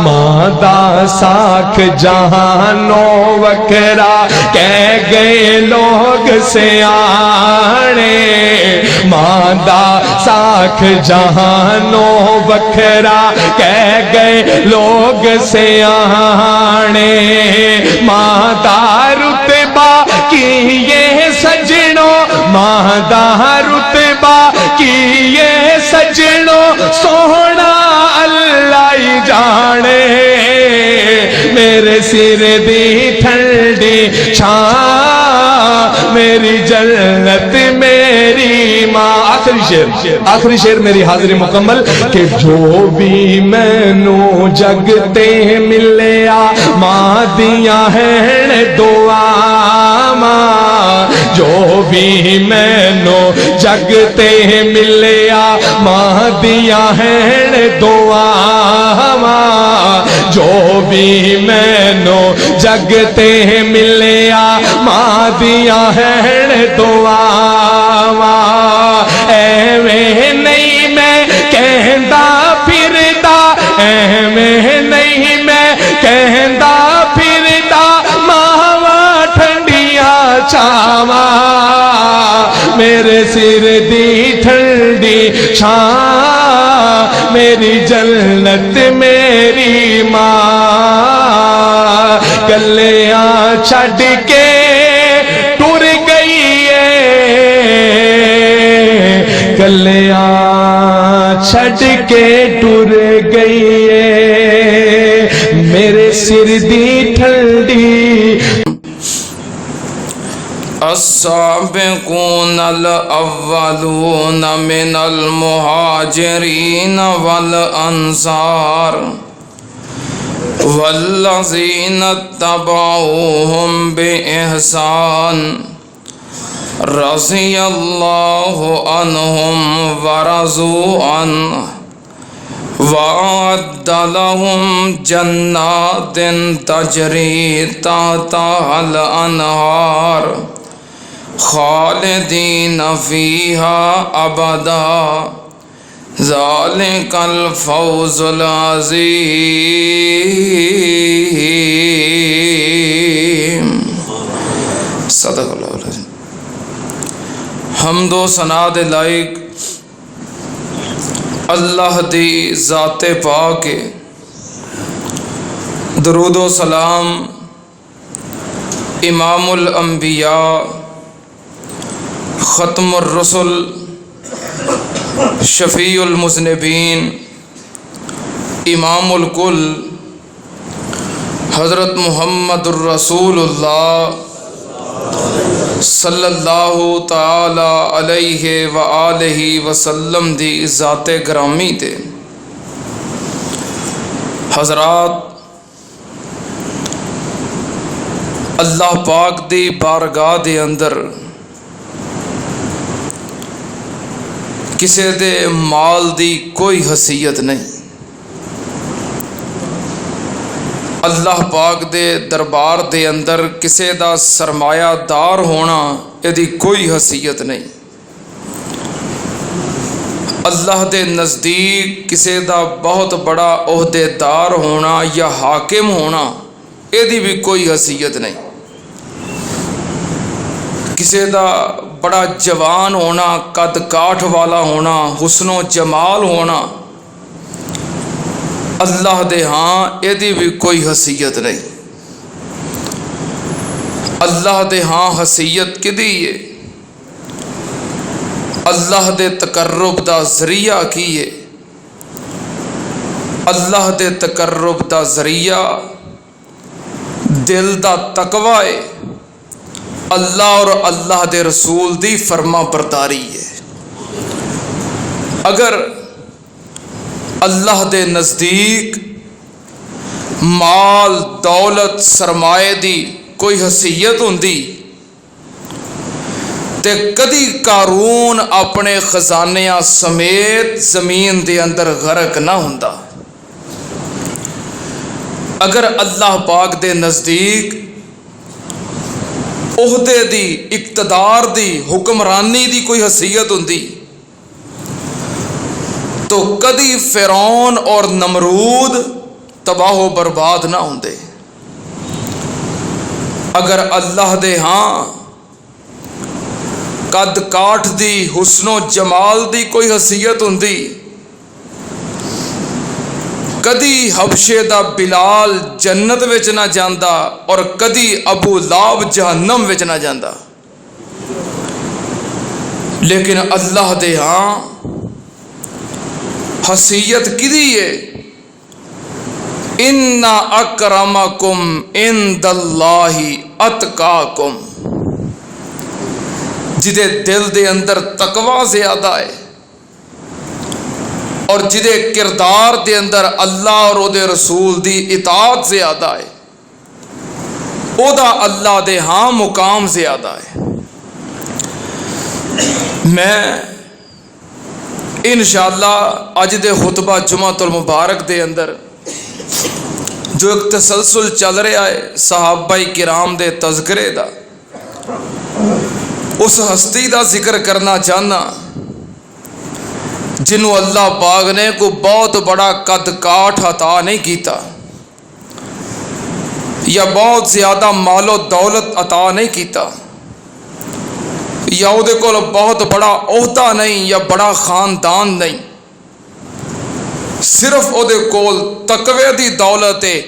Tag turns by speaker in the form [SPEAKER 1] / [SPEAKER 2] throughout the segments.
[SPEAKER 1] ماں دا ساکھ جہانو وکرا کہہ گئے لوگ سیانے، ماں دا ساکھ جہانو وکرا کہہ گئے لوگ سیانے، ماں دا رتبہ کی یہ سجنوں، ماں دا رتبہ کی یہ سجنوں سونا اللہ ہی جانے، میرے سر دی ٹھنڈی چھاں میری جنت میری ماں۔ آخری شعر میری حاضری مکمل کہ جو بھی مینوں جگ تے ملیا ماں دیاں ہیں دعا، ماں جو بھی مینوں جگ تے ملیا ماں دیاں ہیں دعا، ماں جو بھی مینوں جگ تے ملیا ماں دیاں ہیں دعا، ایویں نہیں میں کہندا پھردا، ایویں نہیں میں کہندا پھردا، ماواں ٹھنڈیاں چھاواں میرے سر دی ٹھنڈی چھاں میری جنت میری ماں، گلیاں چھڈ کے ٹر گئی ہے، گلیاں چھڈ کے ٹر گئی ہے میرے سر دی ٹھنڈی۔
[SPEAKER 2] السابقون الاولون من المہاجرین والانصار والذین اتبعوہم بإحسان رضی اللہ عنہم ورضوا عنہ وَأَعَدَّ لَهُمْ جَنَّاتٍ تَجْرِي تَحْتَهَا الْأَنْهَارُ خَالِدِينَ فِيهَا أَبَدًا ذَلِكَ الْفَوْزُ الْعَظِيمُ۔ صدق اللہ العظیم۔ حمد و ثنا دے لائق اللہ دی ذات پاک، درود و سلام امام الانبیاء ختم الرسل شفیع المذنبین امام الکل حضرت محمد الرسول اللہ صلی اللہ تعالی علیہ وآلہ وسلم دی ذات گرامی تے۔ حضرات، اللہ پاک دی بارگاہ دے اندر کسے دے مال دی کوئی حیثیت نہیں، اللہ پاک دے دربار دے اندر کسے دا سرمایہ دار ہونا یہ کوئی حیثیت نہیں، اللہ دے نزدیک کسے دا بہت بڑا عہدے دار ہونا یا حاکم ہونا یہ بھی کوئی حیثیت نہیں، کسے دا بڑا جوان ہونا، قد کاٹھ والا ہونا، حسن و جمال ہونا اللہ دے ہاں یہ بھی کوئی حیثیت نہیں۔ اللہ دے ہاں حیثیت کدی ہے؟ اللہ دے تقرب دا ذریعہ کی ہے؟ اللہ دے تقرب دا ذریعہ دل دا تقوی ہے، اللہ اور اللہ دے رسول دی فرما برداری ہے۔ اگر اللہ دے نزدیک مال دولت سرمایہ دی کوئی حیثیت ہوندی تے کدی قارون اپنے خزانیاں سمیت زمین دے اندر غرق نہ ہوندا۔ اگر اللہ پاک دے نزدیک عہدے دی، اقتدار دی، حکمرانی دی کوئی حیثیت ہوندی تو کدی فرعون اور نمرود تباہ و برباد نہ ہوندے۔ اگر اللہ دے ہاں قد کاٹ دی حسن و جمال دی کوئی حیثیت ہوندی، کدی حبشے دا بلال جنت وچ نہ جاندا اور کدی ابو لہب جہنم وچ نہ جاندا، لیکن اللہ دے ہاں حیثیت کدی ہے؟ ان اکرمکم عند اللہ اتقاکم، جدے دل دے اندر تقوی زیادہ ہے اور جدے کردار دے اندر اللہ اور او دے رسول دی اطاعت زیادہ ہے، او دا اللہ دے ہاں مقام زیادہ ہے۔ میں انشاءاللہ اج دے خطبہ جمعۃ المبارک دے اندر جو ایک تسلسل چل رہا ہے صحابہ کرام دے تذکرے دا، اس ہستی دا ذکر کرنا چاہنا جنہوں اللہ پاک نے کو بہت بڑا قد کاٹ عطا نہیں کیتا یا بہت زیادہ مال و دولت عطا نہیں کیتا یا او دے کول بہت بڑا عہدہ نہیں یا بڑا خاندان نہیں، صرف او دے کول تقوی دی دولت ہے،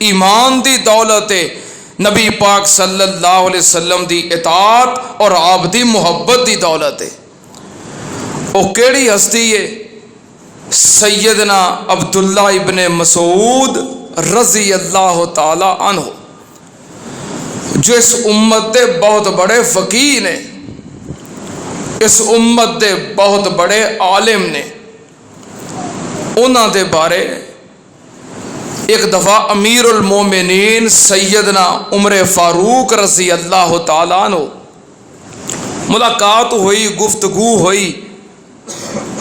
[SPEAKER 2] ایمان دی دولت ہے، نبی پاک صلی اللہ علیہ وسلم دی اطاعت اور آپ دی محبت دی دولت ہے۔ او کیڑی ہستی ہے؟ سیدنا عبداللہ ابن مسعود رضی اللہ تعالی عنہ، جو اس امت دے بہت بڑے فقیہ نے، اس امت دے بہت بڑے عالم نے۔ انہاں دے بارے ایک دفعہ امیر المومنین سیدنا عمر فاروق رضی اللہ تعالیٰ عنہ ملاقات ہوئی، گفتگو ہوئی،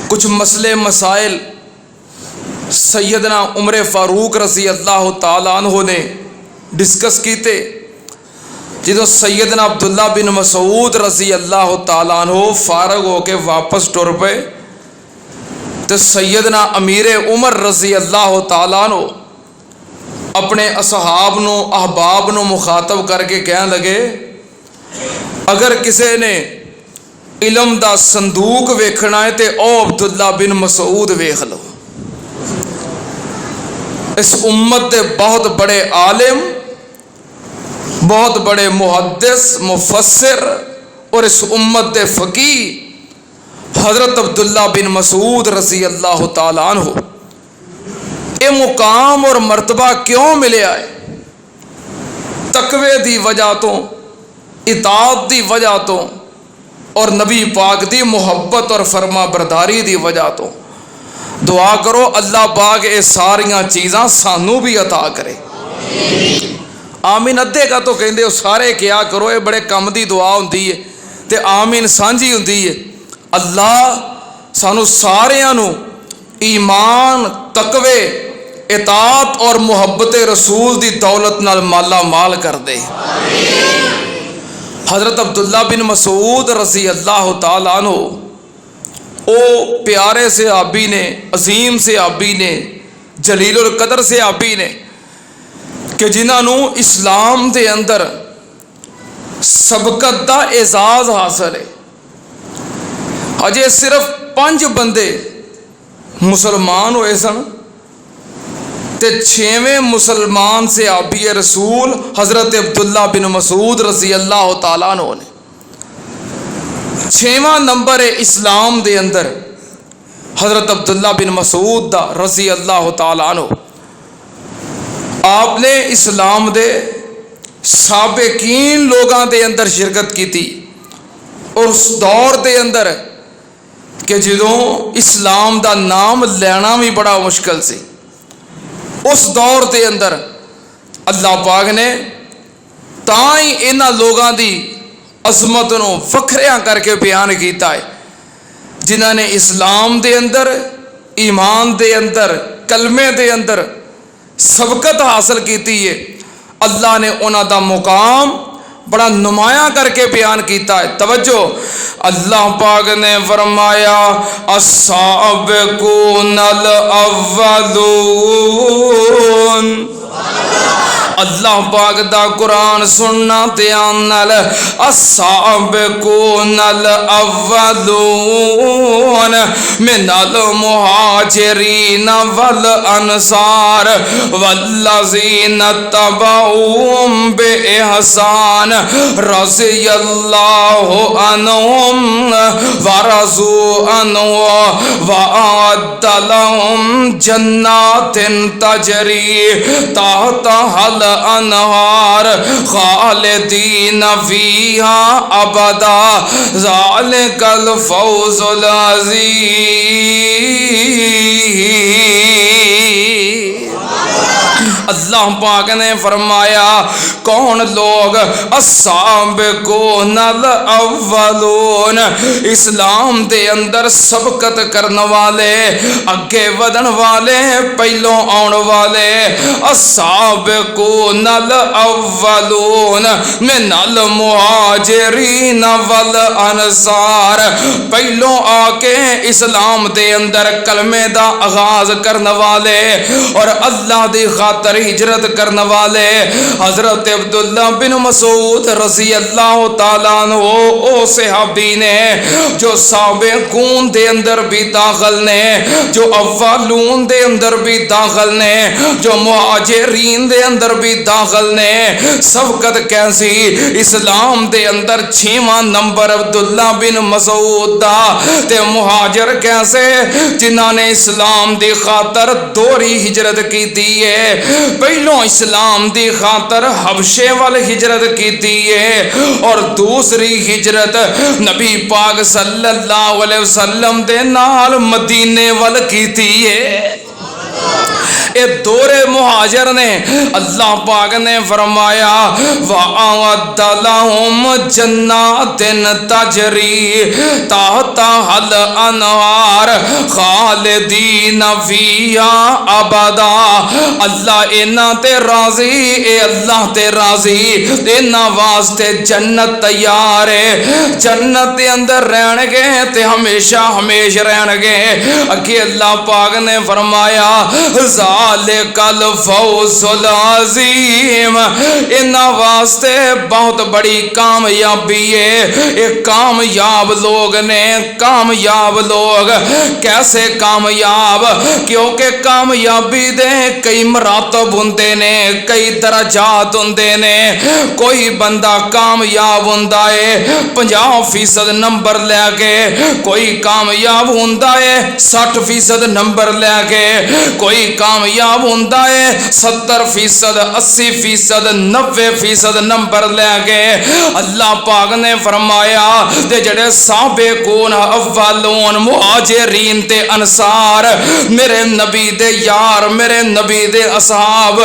[SPEAKER 2] کچھ مسئلے مسائل سیدنا عمر فاروق رضی اللہ تعالیٰ عنہ نے ڈسکس کیتے۔ جدو سیدنا عبداللہ بن مسعود رضی اللہ تعالیٰ عنہ فارغ ہو کے واپس ٹر پے تو سیدنا امیر عمر رضی اللہ تعالیٰ عنہ اپنے اصحاب نو احباب نو مخاطب کر کے کہنے لگے، اگر کسی نے علم دا صندوق ویکھنا ہے تے او عبداللہ بن مسعود ویکھ لو۔ اس امت دے بہت بڑے عالم، بہت بڑے محدث مفسر اور اس امت دے فقیہ حضرت عبداللہ بن مسعود رضی اللہ تعالیٰ عنہ یہ مقام اور مرتبہ کیوں ملیا ہے؟ تقوی دی وجہ تو، اطاعت دی وجہ تو اور نبی پاک دی محبت اور فرما برداری دی وجہ تو۔ دعا کرو اللہ پاک یہ ساریاں چیزاں سانو بھی عطا کرے۔ آمین ادھے کا تو کہندے ہو سارے کیا کرو، یہ بڑے کم دی دعا ہوندی ہے تے آمین سانجی ہوندی ہے۔ اللہ سانو ساریاں نو ایمان، تقوی، اطاعت اور محبت رسول دی دولت نال مالا مال کر دے۔ حضرت عبداللہ بن مسعود رضی اللہ تعالیٰ عنہ او پیارے صحابی نے، عظیم صحابی نے، جلیل القدر صحابی نے کہ جنہاں نو اسلام دے اندر سبقت دا اعزاز حاصل ہے۔ اجے صرف 5 بندے مسلمان ہوئے سن تے 6ویں مسلمان صحابی رسول حضرت عبداللہ بن مسعود رضی اللہ تعالیٰ عنہ نے 6واں نمبر اسلام دے اندر حضرت عبداللہ بن مسعود دا رضی اللہ تعالیٰ عنہ۔ آپ نے اسلام دے سابقین لوگاں دے اندر شرکت کی تھی اور اس دور دے اندر کہ جدوں اسلام دا نام لینا بھی بڑا مشکل سی، اس دور دے اندر اللہ پاک نے تائیں انہاں لوگاں دی عظمت نو وکھریاں کر کے بیان کیتا ہے جنہاں نے اسلام دے اندر، ایمان دے اندر، کلمے دے اندر سبقت حاصل کیتی ہے۔ اللہ نے انہاں دا مقام بڑا نمایاں کر کے بیان کیتا ہے. توجہ, اللہ پاک نے فرمایا السابقون الاولون. اللہ پاک دا قرآن سننا دھیان نال. السابقون الاولون من المہاجرین والانصار والذین اتبعوهم بإحسان رضی اللہ عنہم ورضوا عنہ وأعد لهم جنات تجری تحتها الانہار خالدین فیہا ابدا ذالک الفوز العظیم. اللہ پاک نے فرمایا کون لوگ السابقون الاولون, اسلام دے اندر سبقت کرنے والے, اگے ودن والے, پہلوں آن والے. السابقون الاولون من المہاجرین والانصار, پہلوں آ کے اسلام دے اندر کلمے دا آغاز کرنے والے اور اللہ دی خاطر ہجرت کرنے والے. حضرت عبداللہ بن مسعود رضی اللہ تعالیٰ عنہ او صحابی نے جو سابقون دے اندر بھی داخل نے, جو اولون دے اندر بھی داخل نے, جو مہاجرین دے اندر بھی داخل نے. سبقت کیسی اسلام دے اندر 6واں نمبر عبداللہ بن مسعود دا. تے مہاجر کیسے جنہاں نے اسلام دی خاطر دوری ہجرت کی دیئے. پہلوں اسلام دی خاطر حبشے وال ہجرت کیتی ہے اور دوسری ہجرت نبی پاک صلی اللہ علیہ وسلم دے نال مدینے وال کیتی ہے. اے دور مہاجر نے اللہ پاک نے فرمایا وَأَعَدَّ لَهُمْ جَنَّاتٍ تَجْرِي تَحْتَهَا الْأَنْهَارُ خَالِدِينَ فِيهَا أَبَدًا. اللہ انہاں تے راضی, اے اللہ تے راضی, انہاں واسطے جنت تیار ہے. جنت دے اندر رہن گے تے ہمیشہ ہمیشہ رہن گے. اگے اللہ پاک نے فرمایا ذالک الفوز العظیم, انہاں واسطے بہت بڑی کامیابی ہے. ایک کامیاب لوگ نے, کامیاب لوگ کیسے کامیاب, کیونکہ کامیابی دے کئی مراتب ہوندے نے, کئی درجات ہوندے نے. کوئی بندہ کامیاب ہوندا ہے 50% نمبر لے کے, کوئی کامیاب ہوندا ہے 60% نمبر لے کے, کوئی کامیاب ہوندا ہے 70%, 80%, 90% نمبر لے کے. اللہ پاک نے فرمایا تے جڑے سابقون اولون مہاجرین تے انصار, میرے نبی دے یار, میرے نبی دے اصحاب,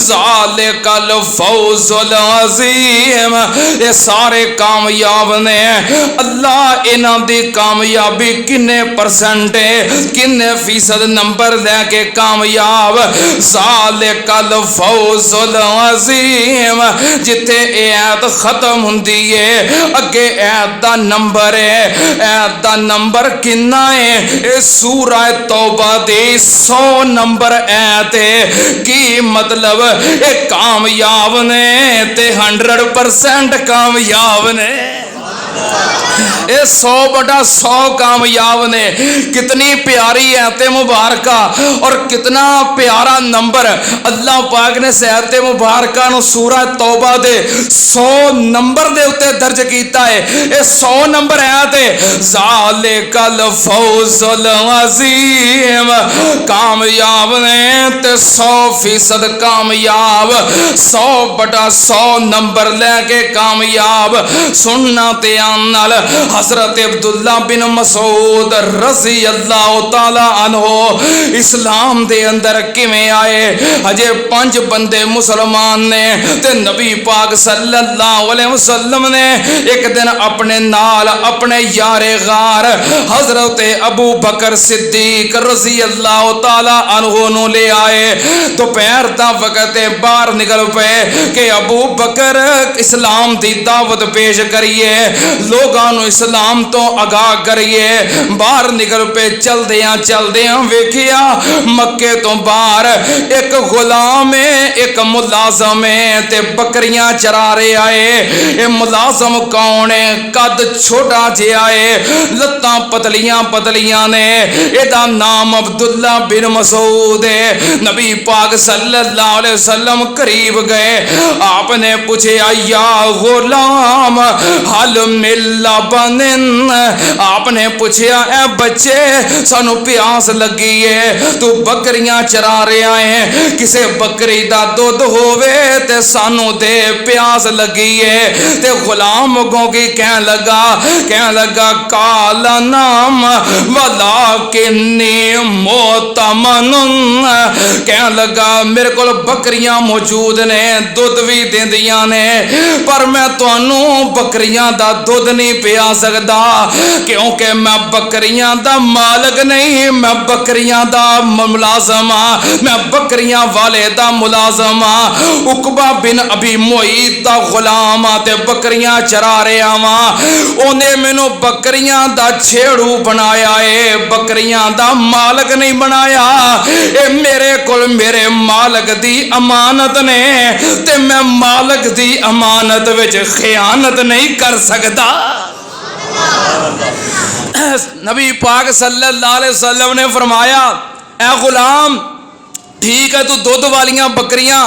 [SPEAKER 2] ذالک الفوز العظیم, یہ سارے کامیاب نے. اللہ انہاں دی کامیابی کنے پرسنٹ ہے, کنے فیصد نمبر لے کے کامیاب. ذالک الفوز العظیم, جتے ایت ختم ہوندی ہے اگے ایت دا نمبر ہے. ایت دا نمبر کنا ہے؟ اے سورہ توبہ دی 100 نمبر ایت ہے. کی مطلب اے کامیاب نے تے 100% کامیاب نے. اے 100/100 کامیاب نے. کتنی پیاری ایت مبارکہ اور کتنا پیارا نمبر اللہ پاک نے ایت مبارکہ نو سورہ توبہ دے 100 نمبر دے اتے درج کیتا ہے. اے 100 نمبر ایت ہے. ذالک الفوز العظیم, کامیاب نے تے 100% کامیاب, 100/100 نمبر لے کے کامیاب. سننا تے بیان نال حضرت عبداللہ بن مسعود رضی اللہ تعالی عنہ اسلام دے اندر کیویں آئے. ہجے 5 بندے مسلمان نے تے نبی پاک صلی اللہ علیہ وسلم نے ایک دن اپنے نال اپنے یار غار حضرت ابو بکر صدیق رضی اللہ تعالی عنہ نو لے آئے. دوپہر دا وقت باہر نکل پے کہ ابو بکر اسلام دی دعوت پیش کریے, لوگاں نو اسلام تو آگاہ کریے. باہر نکل پے چلدیاں ویکھیا مکے تو باہر ایک غلام ہے, ایک ملازم ہے تے بکریاں چرا رہے آئے. اے ملازم کون ہے؟ قد چھوٹا جہا ہے, لتاں پتلیاں نے. ایدا نام عبداللہ بن مسعود ہے. نبی پاک صلی اللہ علیہ وسلم قریب گئے, آپ نے پوچھا یا غلام حل مل لبن, آپ نے پوچھا اے بچے سانو پیاس لگی ہے, تو بکریاں چرا رہے ہیں, کسے بکری دا دودھ ہووے تے سانو دے, پیاس لگی ہے. تے غلام گوں کی کہنے لگا کالا نام ولیکنی موتمن, کہنے لگا میرے کول بکریاں موجود نے, دودھ بھی دیندیاں نے, پر میں تانوں بکریاں دا دودھ نہیں پیا سکدا کیونکہ میں بکریاں دا مالک نہیں, میں بکریاں دا ملازم ہاں, میں بکریاں والے دا ملازم ہاں. عقبہ بن ابی معیط دا غلام تے بکریاں چرا رہا وا, اونے مینوں بکریاں دا چھیڑو بنایا ہے, بکریاں دا مالک نہیں بنایا. اے میرے کول میرے مالک دی امانت نے تے میں مالک دی امانت وچ خیانت نہیں کر سکدا. نبی پاک صلی اللہ علیہ وسلم نے فرمایا اے غلام ٹھیک ہے تو دودھ والیاں بکریاں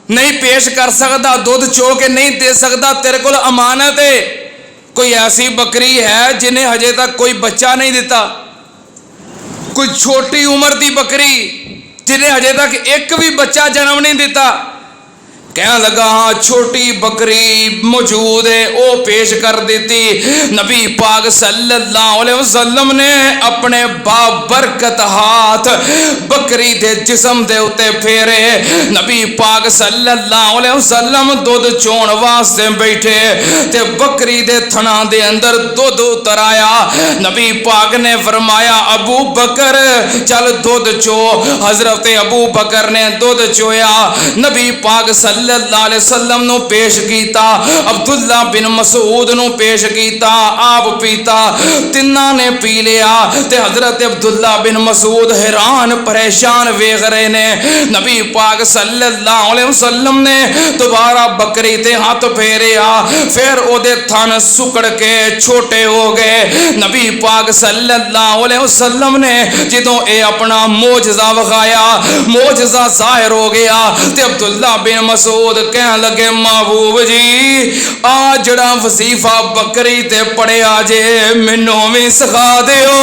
[SPEAKER 2] نہیں پیش کر سکتا, دودھ چو کے نہیں دے سکتا, تیرے کو امانت ہے. کوئی ایسی بکری ہے جنہیں ہجے تک کوئی بچہ نہیں دیتا, کوئی چھوٹی عمر دی بکری جنہیں ہجے تک ایک بھی بچہ جنم نہیں دیتا. کہنے لگا ہاں چھوٹی بکری موجود ہے, او پیش کر دیتی. نبی پاک صلی اللہ علیہ وسلم نے اپنے بابرکت ہاتھ بکری دے جسم دے اتے پھیرے. نبی پاک صلی اللہ علیہ وسلم دودھ چون واسطے بیٹھے تے بکری دے تھنا دے اندر دودھ اتر آیا. نبی پاک نے فرمایا ابو بکر چل دودھ چو. حضرت ابو بکر نے دودھ چویا. نبی پاک صلی اللہ علیہ وسلم نو پیش کیتا, عبداللہ بن مسعود نو پیش کیتا, آپ پیتا, تنہ نے پی لیا. تے حضرت عبداللہ بن مسعود حیران پریشان ویکھ رہے نے. نبی پاک صلی اللہ علیہ وسلم نے دوبارہ بکری تے ہاتھ پھیریا, پھر او دے تھن سکڑ کے چھوٹے ہو گئے. نبی پاک صلی اللہ علیہ وسلم نے جدوں اے اپنا معجزہ وکھایا, معجزہ ظاہر ہو گیا تے عبداللہ بن مسعود کہنے لگے محبوب جی آ جڑا وظیفہ بکری تے پڑھیا جے مینوں وی سکھا دیو.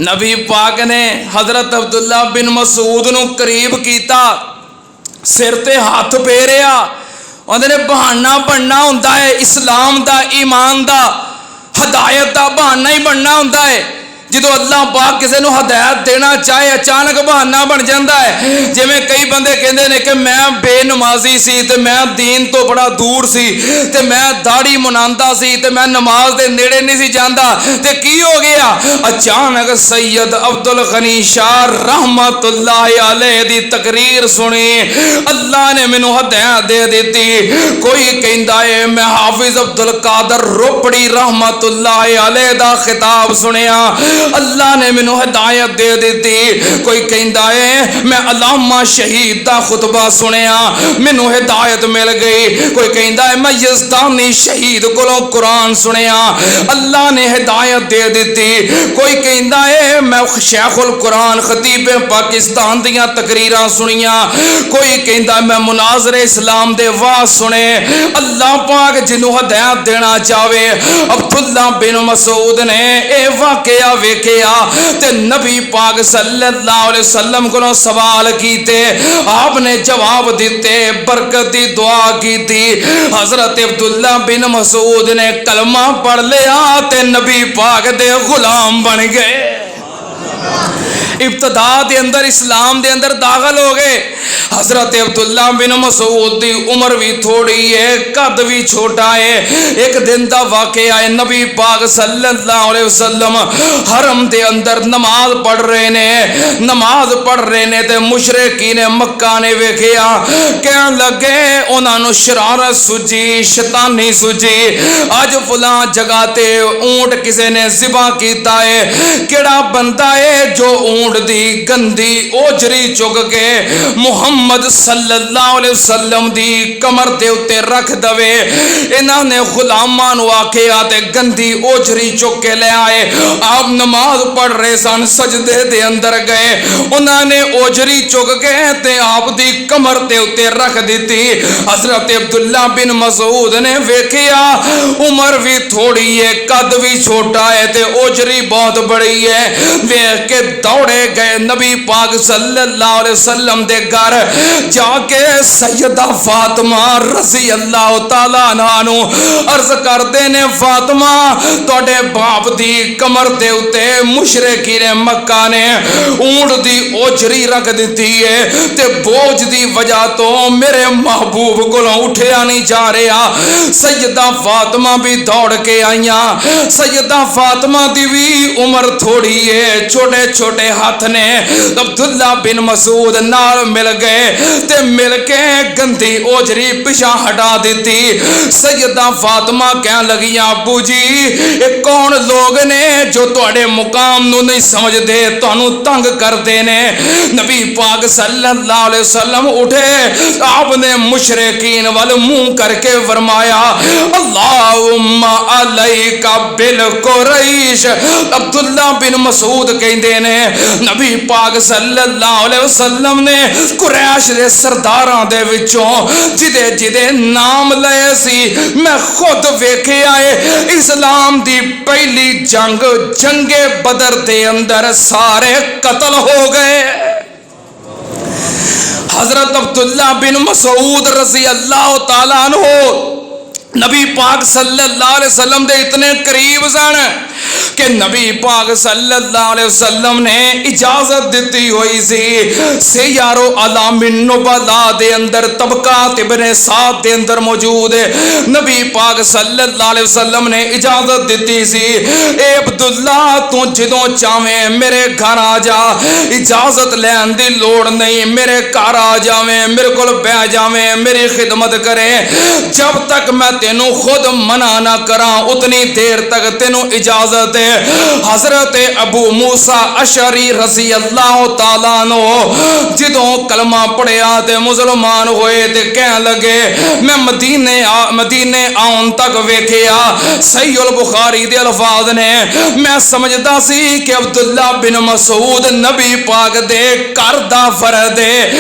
[SPEAKER 2] نبی پاک نے حضرت عبداللہ بن مسعود نو قریب کیتا, سر تے ہاتھ پھیریا. اندر بہانہ بننا ہوندا ہے, اسلام دا ایمان دا ہدایت دا بہانہ ہی بننا ہوندا ہے. جدو اللہ پاک کسی نو ہدایت دینا چاہے اچانک بہانہ بن جاتا ہے. جی میں کئی بندے کہندے نے کہ میں بے نمازی سی تے میں دین تو بڑا دور سی تے میں داڑھی مناندا سی تے میں نماز دے نیڑے نہیں سی جاندا, تے کی ہو گیا اچانک سید عبد الغنی شاہ رحمت اللہ علیہ دی تقریر سنی, اللہ نے مینوں ہدایت دے دیتی. کوئی کہندا ہے میں حافظ عبد القادر روپڑی رحمت اللہ علیہ دا خطاب سنیا, اللہ نے مینوں ہدایت دے دیتی. کوئی کہندا ہے میں علامہ شہید دا خطبہ سنیا, مینوں ہدایت مل گئی. کوئی کہندا ہے میں یزدانی شہید کولوں قرآن سنیا, اللہ نے ہدایت دے دیتی. کوئی کہندا ہے میں شیخ القرآن خطیب پاکستان دیاں تقریراں سنیاں. کوئی کہندا میں مناظر اسلام دے واعظ سنے. اللہ پاک جنوں ہدایت دینا چاہے. عبداللہ بن مسعود نے اے واقعہ ویکھیا تے نبی پاک صلی اللہ علیہ وسلم کو سوال کیتے، آپ نے جواب دیتے، برکت دی دعا کی تھی۔ حضرت عبداللہ بن مسعود نے کلمہ پڑھ لیا تے نبی پاک دے غلام بن گئے، ابتدا دے اندر اسلام دے اندر داخل ہو گئے۔ حضرت عبداللہ بن مسعود دی عمر بھی تھوڑی ہے، قد بھی چھوٹا ہے۔ ایک دن دا واقعہ ہے، نبی پاک صلی اللہ علیہ وسلم حرم دے اندر نماز پڑھ رہے نے تے مشرکین مکہ نے ویکھیا، کہن لگے انہاں نو شرارت سجی، شیطانی سجی، اج فلاں جگہ تے اونٹ کسے نے ذبح کیتا ہے، کیڑا بندہ ہے جو اونٹ دی گندی اوجری چک کے محمد صلی اللہ علیہ وسلم دی کمر دے اتے رکھ دوے۔ انہاں نے غلاماں نو آکھیا تے گندی اوجری چک کے لے آئے۔ آپ نماز پڑھ رہے سن، سجدے دے اندر گئے، انہاں نے اوجری چک کے تے آپ دی کمر دے اتے رکھ دیتی۔ حضرت عبداللہ بن مسعود نے ویکھیا عمر بھی تھوڑی ہے، قد بھی چھوٹا ہے تے اوجری بہت بڑی ہے، ویکھ کے دوڑے گئے نبی پاک صلی اللہ علیہ وسلم دے گھر، جا کے سیدہ فاطمہ رضی اللہ تعالیٰ عنہا نو عرض کر دینے، فاطمہ توڑے باپ دی کمر دے اتے مشرکین مکہ نے اونٹ دی اوجری رکھ دیتی ہے تے بوجھ دی وجہ تو میرے محبوب کو اٹھیا نہیں جا رہا۔ سیدہ فاطمہ بھی دوڑ کے آئیاں، سیدہ فاطمہ دی بھی عمر تھوڑی ہے، چھوٹے چھوٹے ہاتھ نے عبداللہ بن مسعود نال مل گئے تے مل کے گندی اوجری پیچھے ہٹا دیتی۔ سیدہ فاطمہ کہنے لگی، ابو جی یہ کون لوگ نے جو تواڈے مقام نو نہیں سمجھ دے، تانوں تنگ کر دینے۔ نبی پاک صلی اللہ علیہ وسلم اٹھے، آپ نے مشرکین وال منہ کر کے فرمایا، اللہم علیک بالقریش۔ عبداللہ بن مسعود کہندے نے نبی پاک صلی اللہ علیہ وسلم نے قریش دے سرداراں دے وچوں جدے نام لے سی میں خود ویکھیا ہے۔ اسلام دی پہلی جنگ بدر دے اندر سارے قتل ہو گئے۔ حضرت عبداللہ بن مسعود رضی اللہ تعالیٰ عنہ نبی پاک صلی اللہ علیہ وسلم دے اتنے قریب سن کہ نبی پاک صلی اللہ علیہ وسلم نے اجازت دیتی ہوئی سی، سیارو علام النبلاء دے اندر طبقات ابن سعد دے اندر موجود ہے۔ نبی پاک صلی اللہ علیہ وسلم نے اجازت دیتی سی، اے عبداللہ تو جدوں چاہویں میرے گھر آ جا، اجازت لین دی لوڑ نہیں، میرے گھر آ جاویں، میرے کول بیٹھ جاویں، میری خدمت کریں، جب تک میں تینوں خود منع نہ کراں اتنی دیر تک تینوں اجازت ہے۔ حضرت ابو موسیٰ اشعری رضی اللہ تعالیٰ عنہ جدوں کلمہ پڑھیا تے مسلمان ہوئے تے کہنے لگے، میں مدینے آن تک ویکھیا، صحیح البخاری دے الفاظ نے، میں سمجھدا سی کہ عبداللہ بن مسعود نبی پاک دے گھر دا فرد ہے،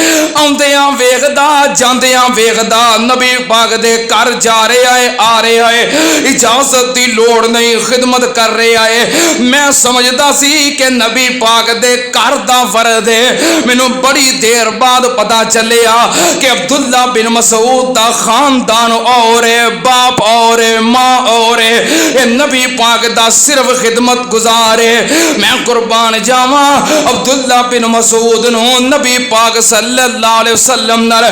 [SPEAKER 2] آندیاں ویکھدا جاندیاں ویکھدا نبی پاک دے گھر جا رہا ہے، آ رہا ہے، اجازت دی لوڑ نہیں، خدمت کر رہا ہے۔ میں سمجھدا سی کہ نبی پاک دے گھر دا فرد ہے، مینوں بڑی دیر بعد پتہ چلیا کہ عبداللہ بن مسعود دا خاندان اور ہے، باپ اور ہے، ماں اور ہے، اے نبی پاک دا صرف خدمت گزار ہے۔ میں قربان جاواں عبداللہ بن مسعود نو نبی پاک صلی اللہ علیہ وسلم نال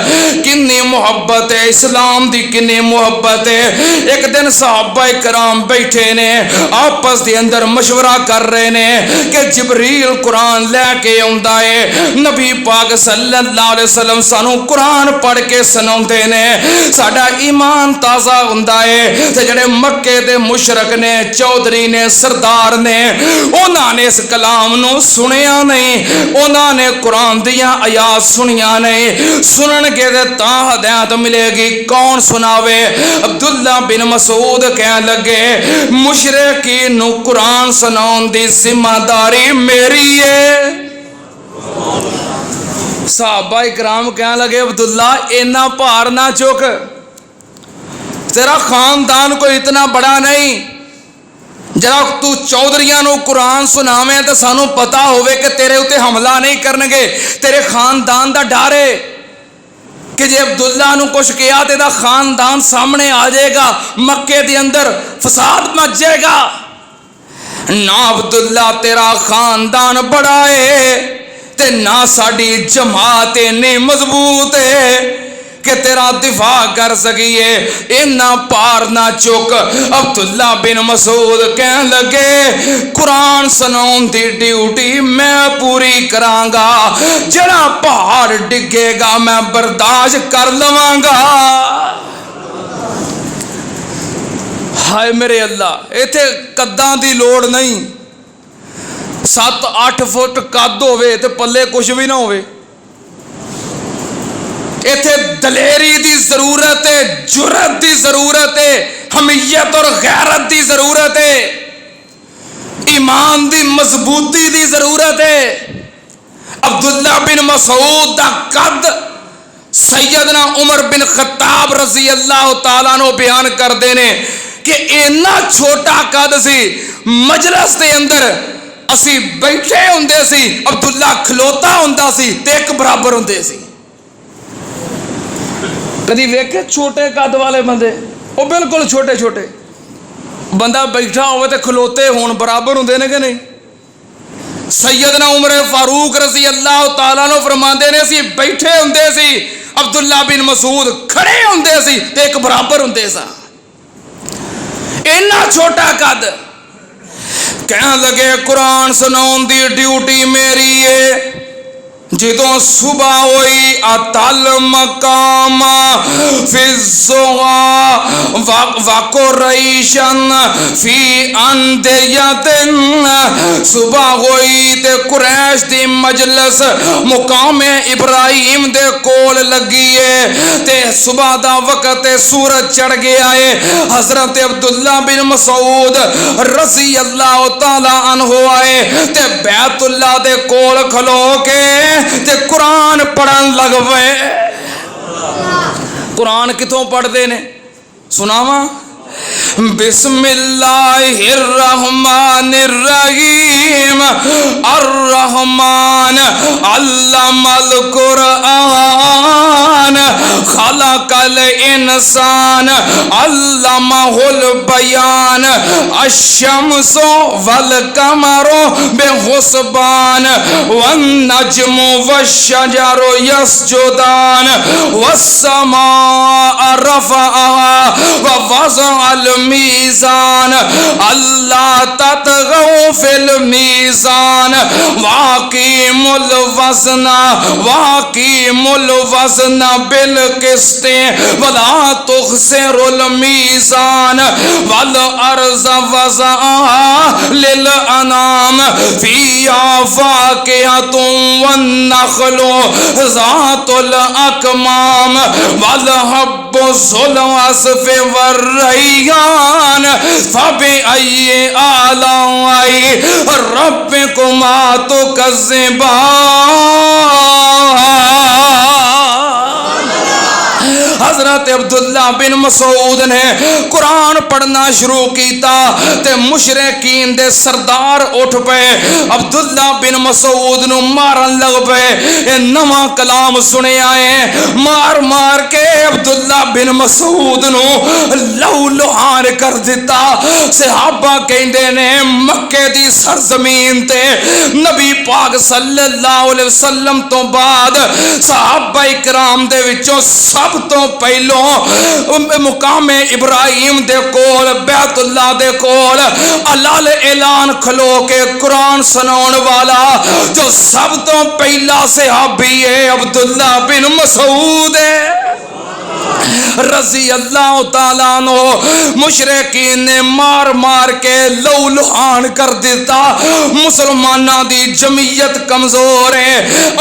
[SPEAKER 2] کنی محبت ہے، اسلام دی کنی محبت ہے۔ ایک دن صحابہ کرام بیٹھے نے، آپس دے اندر مشورہ کر رہے نے کہ جبریل قرآن لے کے آندا ہے، نبی پاک صلی اللہ علیہ وسلم سانو قرآن پڑھ کے سناؤندے نے، ساڈا ایمان تازہ ہوندا ہے۔ تے جڑے مکے دے مشرک نے، چودھری نے، سردار نے، انہاں نے اس کلام نو سنیا نہیں، انہاں نے قرآن دیاں آیات سنیاں نہیں، سنن گے تے تاں ہدایت ملے گی، کون سناوے؟ عبداللہ بن مسعود کہنے لگے، مشرکین نو قرآن سناؤن دی ذمہ داری میری ہے۔ صحابہ اکرام کہنے لگے، عبداللہ اینا پار نہ چک، تیرا خاندان کوئی اتنا بڑا نہیں، جرا تو چودھریاں نو قرآن سناویں تو سانو پتا ہوئے کہ تیرے اتے حملہ نہیں کرنگے، تیرے خاندان دا ڈر ہے کہ جے عبداللہ نو کچھ کیا تے دا خاندان سامنے آ جائے گا، مکے دے اندر فساد مچ جائے گا۔ نہ عبداللہ تیرا خاندان بڑا ہے تے نہ ساڈی جماعت نہیں مضبوط ہے کہ تیرا دفاع کر سکیے، اینا پار نہ چک۔ عبداللہ بن مسعود کہن لگے قرآن سناؤں دی ڈیوٹی میں پوری کرانگا، جڑا پہاڑ ڈگے گا میں برداشت کر لوانگا۔ ہائے میرے اللہ، ایتھے قداں دی لوڑ نہیں، 7-8 فٹ قد ہوئے تے پلے کچھ بھی نہ ہوئے، ایتھے دلیری دی ضرورت ہے، جرت دی ضرورت ہے، حمیت اور غیرت دی ضرورت ہے، ایمان دی مضبوطی دی ضرورت ہے۔ عبداللہ بن مسعود دا قد سیدنا عمر بن خطاب رضی اللہ تعالیٰ نو بیان کر دینے کہ اینا چھوٹا قد سی، مجلس دے اندر اسی بیٹھے ہوندے سی، عبداللہ کھلوتا ہوندا سی تے ایک برابر ہوندے سی۔ کدی ویکھے چھوٹے قد والے بندے، وہ بالکل چھوٹے چھوٹے، بندہ بیٹھا ہوئے تے کھلوتے ہون برابر ہوندے نے کہ نہیں؟ سیدنا عمر فاروق رضی اللہ تعالیٰ نو فرماندے نے سی بیٹھے ہوندے سی، عبداللہ بن مسعود کھڑے ہوندے سی تے ایک برابر ہوندے سا۔ اینا چھوٹا قد، کہن لگے قرآن سناؤں دی ڈیوٹی میری ہے، جدوں صبح ہوئی اتل مقام فی الزغا وقریشن فی اندیتن، صبح ہوئی تے قریش دی مجلس مقام ابراہیم دے کول لگیے تے صبح دا وقت سورج چڑھ گیا ہے۔ حضرت عبداللہ بن مسعود رضی اللہ تعالی عنہ آئے تے بیت اللہ دے کول کھلو کے تے قرآن پڑھن لگ پئے۔ قرآن کتوں پڑھ دے نے سناواں؟ بسم اللہ الرحمن الرحیم، الرحمن علم القرآن خلق الانسان علمہ البیان، الشمس والقمر بحسبان والنجم والشجر یسجدان والسماء رفعها ووضع المیزان اللہ تطغوا فی المیزان واقیموا الوزن بالقسط ولا تخسروا الميزان والارض وضعها للانام فيها فاكهة والنخل ذات الاكمام والحب ذو العصف والريان فبأي آلاء ربكما تكذبان۔ حضرت عبداللہ بن مسعود نے قرآن پڑھنا شروع کیتا تے مشرکین دے سردار اٹھ پے، عبداللہ بن مسعود نو مارن لگ پے۔ نواں کلام سنے آئے، مار مار کے عبداللہ بن مسعود نو لہو لہان کر دیتا۔ صحابہ کہندے نے مکے دی سرزمین تے نبی پاک صلی اللہ علیہ وسلم تو بعد صحابہ اکرام دے وچوں سب تو پہلو مقام ابراہیم دے کول بیت اللہ دے کول علال اعلان کھلو کے قرآن سناؤن والا جو سب تو پہلا صحابی ہے عبداللہ بن مسعود ہے رضی اللہ تعالیٰ عنہ۔ مشرکین نے مار مار کے لو لہان کر دیتا، مسلمانہ دی جمعیت کمزور ہے،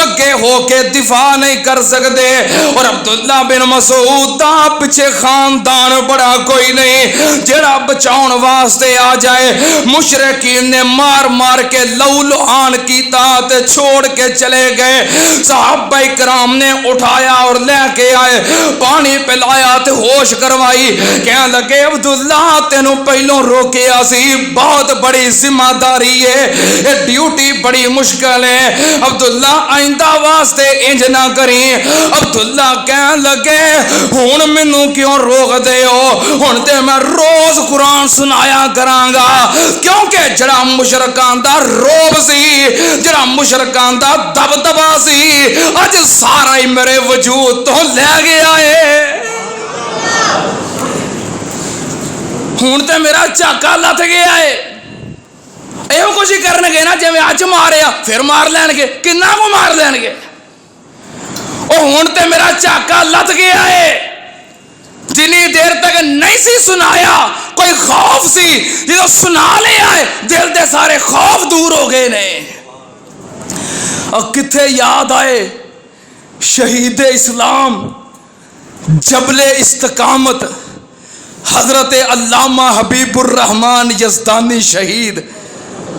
[SPEAKER 2] اگے ہو کے دفاع نہیں کر سکتے، اور عبداللہ بن مسعود دا پچھے خاندان بڑا کوئی نہیں جڑا بچاؤن واسطے آ جائے۔ مشرکین نے مار مار کے لو لہان کیتا تے چھوڑ کے چلے گئے۔ صحابہ کرام نے اٹھایا اور لے کے آئے، پانی پہ ملایا تے ہوش کروائی. کہنے لگے عبداللہ تینوں پہلوں روکیا سی, بہت بڑی ذمہ داری ہے, یہ ڈیوٹی بڑی مشکل ہے, عبداللہ آئندہ واسطے انج نہ کریں. عبداللہ کہنے لگے ہن مینوں کیوں روک دے ہو, ہن تے میں روز قرآن سنایا کراں گا, کیونکہ جڑا مشرکان دا روب سی, جڑا مشرکان دا دبدبا سی, اج سارا ہی میرے وجود تو لے گیا ہے. ہن تے میرا چاکا لت گیا ہے. ایو کچھ ہی کرن گے نا جی میں اج ماریا پھر مار لین گے, کنا کو مار لین گے. او ہن تے میرا چاکا لت گیا ہے. جنی دیر تک نہیں سی سنایا کوئی خوف سی, جدو سنا لیا ہے دل دے سارے خوف دور ہو گئے نے. اور کتھے یاد آئے شہید اسلام جبل استقامت حضرت علامہ حبیب الرحمن یزدانی شہید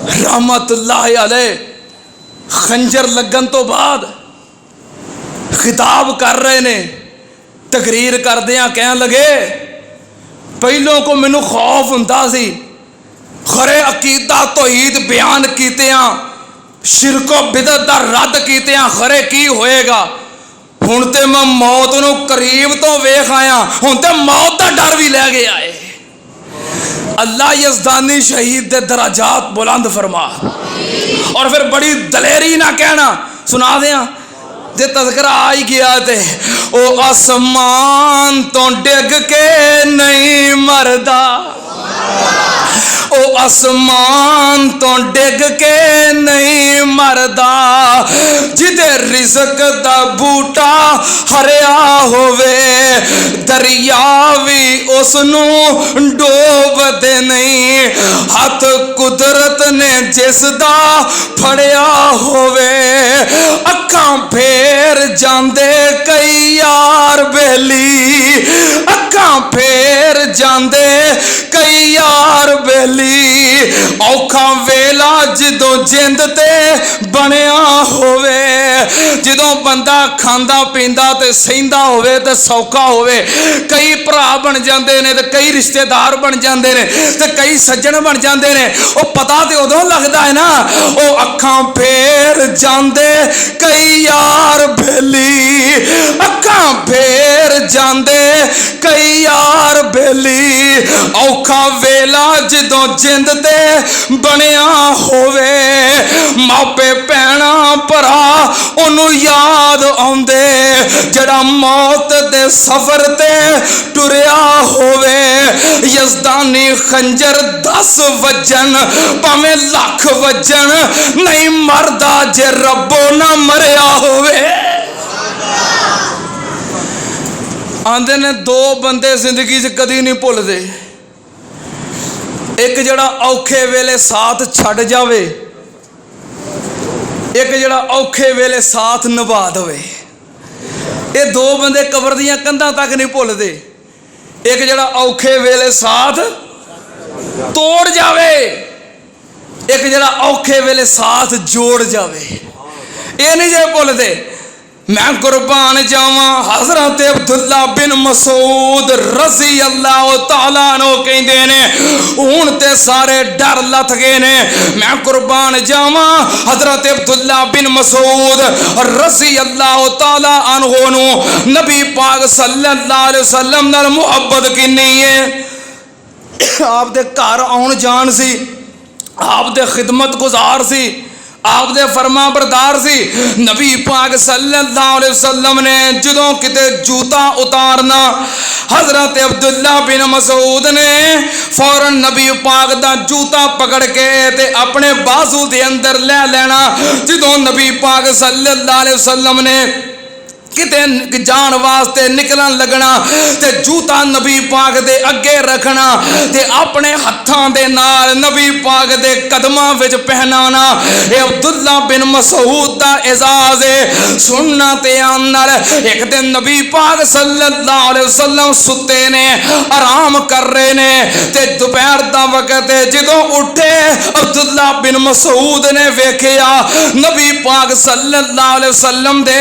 [SPEAKER 2] رحمت اللہ علیہ, خنجر لگن تو بعد خطاب کر رہے نے, تقریر کردیاں کہنے لگے پہلوں کو مینوں خوف ہوندا سی, خرے عقیدہ توحید بیان کیتیاں, شرک و بدعت دا رد کیتیاں خرے کی ہوئے گا. ہن تے میں موت نو قریب تو ویکھ آیا, ہن تے موت دا ڈر بھی لے گیا ہے. اللہ یزدانی شہید دے درجات بلند فرما. اور پھر بڑی دلیری نہ کہنا, سنا دیاں تے تذکرہ آئی گیا تے او آسمان تو ڈگ کے نہیں مردا, او آسمان تو ڈگ کے نہیں مردا, جدے رزق دا بوٹا ہریا ہووے دریا بھی اس نو ڈوب دے نہیں, ہاتھ قدرت نے جس دا پھڑیا ہووے اکھاں پھیر جاندے کئی یار بیلی, اکھاں پھیر جاندے کئی یار بیلی. اوکھا ویلا جدوں جند تے بنیا ہووے, جدوں بندہ کھاندا پیندا تے سیندا ہووے تے سوکھا ہووے, کئی بھرا بن جاندے نے تے کئی رشتہ دار بن جاندے نے تے کئی سجن بن جاندے نے. او پتہ تے ادوں لگدا ہے نا, او اکھاں پھیر جاندے کئی یار بیلی, اکھاں پھیر جاندے کئی یار بیلی. اوکھا ویلا جدوں جند تے بنیا ہووے, ماپے پینا پرا انہوں یاد آندے, جڑا موت دے سفر تے ٹریا ہووے. یزدانی خنجر 10 وجن پاویں لکھ وجن نہیں مردا جے ربو نہ مریا ہووے. آندے نے دو بندے زندگی سے کدی نہیں بھول دے, ایک جڑا اوکھے ویلے ساتھ چھڑ جاوے, ایک جڑا اوکھے ویلے ساتھ نبھا دوے. یہ دو بندے قبر دیاں کندھاں تک نہیں بھول دے, ایک جڑا اوکھے ویلے ساتھ توڑ جاوے, ایک جڑا اوکھے ویلے ساتھ جوڑ جاوے. یہ نہیں جے بھول دے. میں قربان جاواں حضرت عبداللہ بن مسعود رضی اللہ تعالیٰ عنہ کہندے نے ہن تے سارے ڈر لت گئے نے. میں قربان جاواں حضرت عبداللہ بن مسعود رضی اللہ تعالیٰ عنہ نو نبی پاک صلی اللہ علیہ وسلم نال محبت کنی ہے. آپ دے گھر آن جان سی, آپ دے خدمت گزار سی, آپ دے فرما بردار سی. نبی پاک صلی اللہ علیہ وسلم نے جدوں کتے جوتا اتارنا, حضرت عبداللہ بن مسعود نے فوراً نبی پاک دا جوتا پکڑ کے تے اپنے بازو دے اندر لے لینا. جدوں نبی پاک صلی اللہ علیہ وسلم نے کتے جان واسطے نکلن لگنا تے جوتا نبی پاک دے اگے رکھنا تے اپنے ہتھاں دے نال نبی پاک دے قدماں وچ پہنانا. اے عبداللہ بن مسعود دا اعزاز ہے. سننا تے آن نال ایک دن نبی پاک صلی اللہ علیہ وسلم ستے نے, آرام کر رہے نے تے دوپہر دا وقت جدوں اٹھے عبداللہ بن مسعود نے ویکھیا نبی پاک صلی اللہ علیہ وسلم دے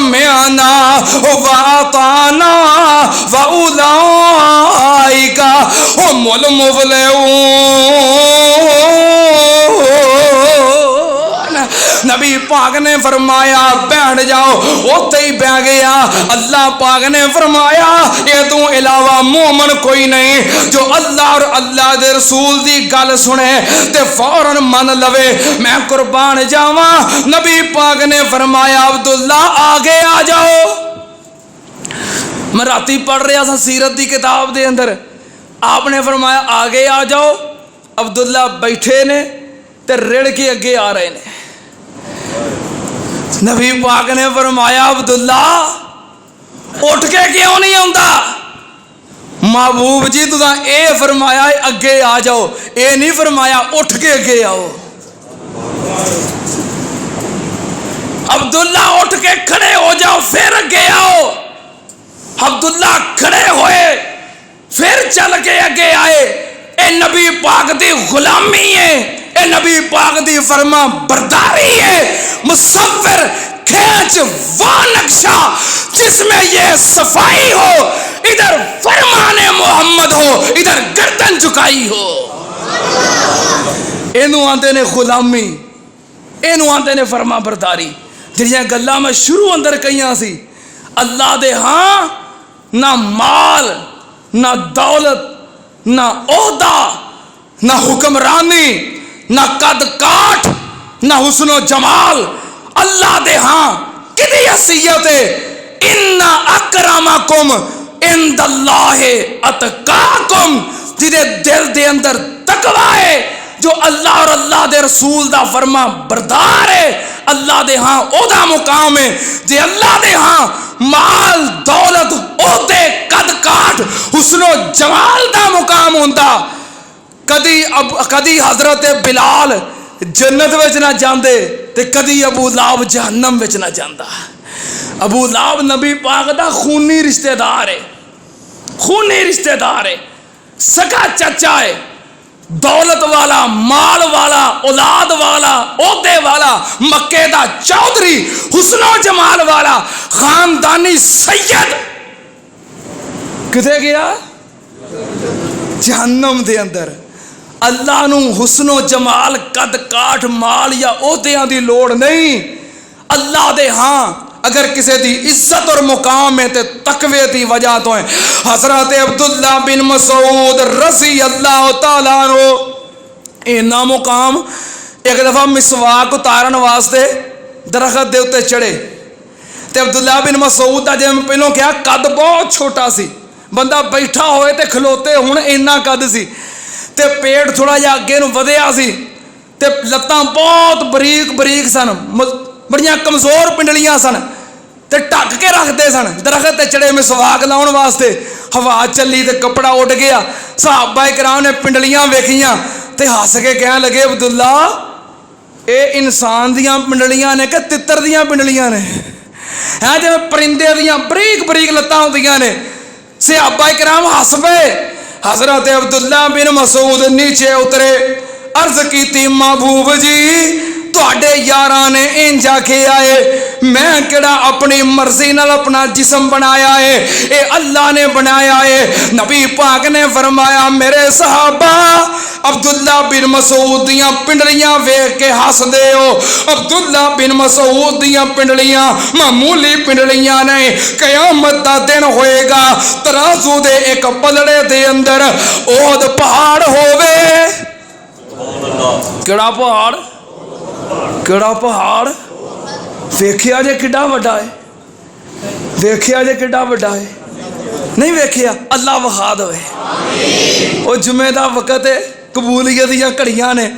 [SPEAKER 2] سمعنا وأطعنا وأولئك هم المفلحون۔ نبی پاک نے فرمایا بیٹھ جاؤ، اوتے ہی بیٹھ گیا۔ اللہ پاک نے فرمایا یہ تو علاوہ مومن کوئی نہیں جو اللہ اور اللہ دے رسول دی گل سنے تے فوراً من لوے۔ میں قربان جاواں، نبی پاک نے فرمایا عبداللہ آگے آ جاؤ۔ میں راتی پڑھ رہا تھا سیرت دی کتاب دے اندر، آپ نے فرمایا آگے آ جاؤ۔ عبداللہ بیٹھے نے تے رڑ کے اگے آ رہے نے۔ نبی پاک نے فرمایا عبداللہ اٹھ کے کیوں نہیں آتا؟ محبوب جی تساں اے فرمایا اگے آ جاؤ، اے نہیں فرمایا اٹھ کے اگے آؤ۔ عبداللہ اٹھ کے کھڑے ہو جاؤ پھر اگے آؤ۔ عبداللہ کھڑے ہوئے پھر چل کے اگے آئے۔ اے نبی پاک دی غلامی ہے، اے نبی پاک دی فرما برداری ہے۔ مصور کھینچ وہ نقشہ جس میں یہ صفائی ہو، ادھر فرمان محمد ہو، ادھر گردن جھکائی ہو۔ اینو آندے نے غلامی، اینو آندے نے فرما برداری۔ جہاں گلاں میں شروع اندر کئیاں سی، اللہ دے ہاں نہ مال، نہ دولت، نہ عہدہ، نہ حکمرانی، نہ قد کاٹ، نہ حسن و جمال۔ اللہ دے ہاں کدی حیثیت ہے، ان اکرمکم عند اللہ اتقاکم، جدے دل دے اندر تقوی ہے، جو اللہ اور اللہ دے رسول دا فرما بردار ہے، اللہ دے ہاں او دا مقام ہے۔ جے اللہ دے ہاں مال دولت عہدے قد کاٹ حسن و جمال دا مقام ہوندا، کدی حضرت بلال جنت وچ نہ جاندے تے کدی ابو لہب جہنم وچ نہ جاندا۔ ابو لہب نبی پاک دا خونی رشتہ دار ہے، خونی رشتہ دار ہے، سگا چچا ہے، دولت والا، مال والا، اولاد والا، عہدے والا، مکے دا چودھری، حسن و جمال والا، خاندانی سید، کتے گیا؟ جہنم دے اندر۔ اللہ نو حسن و جمال قد کاٹ مال یا عہدیاں دی لوڑ نہیں۔ اللہ دے ہاں اگر کسی دی عزت اور مقام ہے تے تقوی دی وجہ تو ہے۔ حضرت عبداللہ بن مسعود رضی اللہ تعالیٰ عنہ اینا مقام، ایک دفعہ مسواک اتارن واسطے درخت دے اتے چڑھے تے عبداللہ بن مسعود دا جب پہلوں کیا قد بہت چھوٹا سی، بندہ بیٹھا ہوئے تے کھلوتے ہون اینا قد سی تے پیٹ تھوڑا جا اگے نو ودیا سی تے لتاں بہت بریک بریک سن، بڑیاں کمزور پنڈلیاں سن تے ٹک کے رکھ دے سن۔ درخت تے چڑھے مسواک لاؤن واسطے، ہوا چلی تے کپڑا اڑ گیا۔ صحابہ کرام نے پنڈلیاں ویکھیاں تے ہس کے کہنے لگے عبداللہ اے انسان دیاں پنڈلیاں نے کہ تتر دیاں پنڈلیاں نے؟ ہاں جی پرندے دیاں بریک بریک لتاں ہوندیاں نے۔ صحابہ کرام ہس پے۔ حضرت عبداللہ بن مسعود نیچے اترے، عرض کیتی محبوب جی تواڈے یاراں نے انج آکھے آئے، میں کیڑا اپنی مرضی نال اپنا جسم بنایا ہے، اے اللہ نے بنایا ہے۔ نبی پاک نے فرمایا میرے صحابہ عبداللہ بن مسعود دیاں پنڈلیاں ویکھ کے ہس دے ہو۔ عبداللہ بن مسعود دیاں پنڈلیاں معمولی پنڈلیاں نہیں، قیامت دا دن ہوئے گا ترازو دے ایک پلڑے دے اندر احد پہاڑ ہووے۔ کیڑا پہاڑ؟ کیڑا پہاڑ؟ ویکھیا جے کڈا وڈا ہے، ویکھیا جے کڈا وڈا ہے، نہیں ویکھیا؟ اللہ وخا دے۔ او جمعے دا وقت ہے، قبولیت دیاں گھڑیاں نے،